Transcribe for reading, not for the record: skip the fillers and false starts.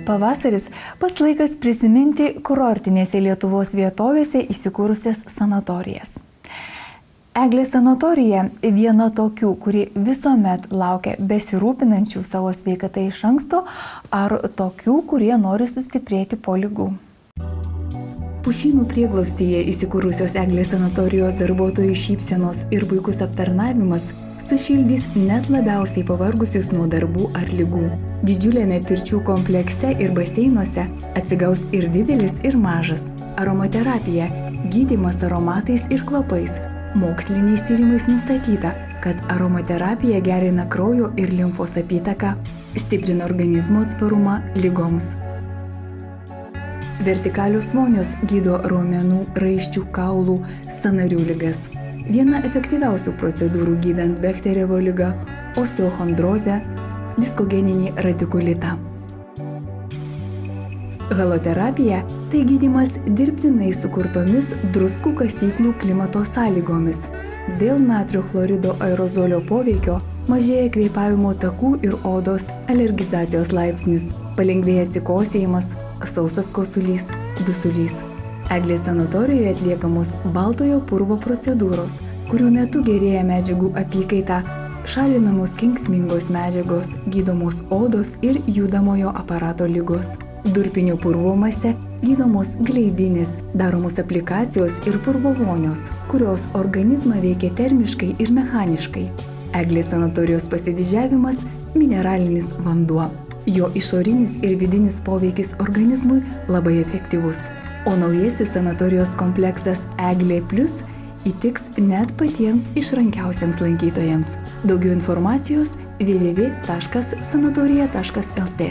pavasaris pats laikas prisiminti kurortinėse Lietuvos vietovėse įsikūrusias sanatorijas. Eglės sanatorija viena tokių, kuri visuomet laukia besirūpinančių savo sveikatą iš anksto ar tokių, kurie nori sustiprėti po ligų. Pušynų prieglaustyje įsikūrusios Eglės sanatorijos darbuotojų šypsenos ir puikus aptarnavimas sušildys net labiausiai pavargusius nuo darbų ar ligų. Didžiuliame pirčių komplekse ir baseinuose atsigaus ir didelis, ir mažas. Aromaterapija – gydymas aromatais ir kvapais. Moksliniais tyrimais nustatyta, kad aromaterapija gerina kraujo ir limfos apytaką, stiprina organizmo atsparumą ligoms. Vertikalios vonios gydo raumenų, raiščių, kaulų, sąnarių ligas. Viena efektyviausių procedūrų gydant Bechterevo ligą, osteochondrozę, diskogeninį radikulitą. Haloterapija – tai gydymas dirbtinai sukurtomis druskų kasyklų klimato sąlygomis. Dėl natrio chlorido aerozolio poveikio mažėja kvėpavimo takų ir odos alergizacijos laipsnis, palengvėja atsikosėjimas, sausas kosulys, dusulys. Eglės sanatorijoje atliekamos baltojo purvo procedūros, kurių metu gerėja medžiagų apykaita, šalinamos kenksmingos medžiagos, gydomos odos ir judamojo aparato ligos. Durpinio purvo mase gydomos gleivinės, daromos aplikacijos ir purvo vonios, kurios organizmą veikia termiškai ir mechaniškai. Eglės sanatorijos pasididžiavimas – mineralinis vanduo. Jo išorinis ir vidinis poveikis organizmui labai efektyvus. O naujasis sanatorijos kompleksas Eglė Plus įtiks net patiems išrankiausiems lankytojams. Daugiau informacijos www.sanatorija.lt.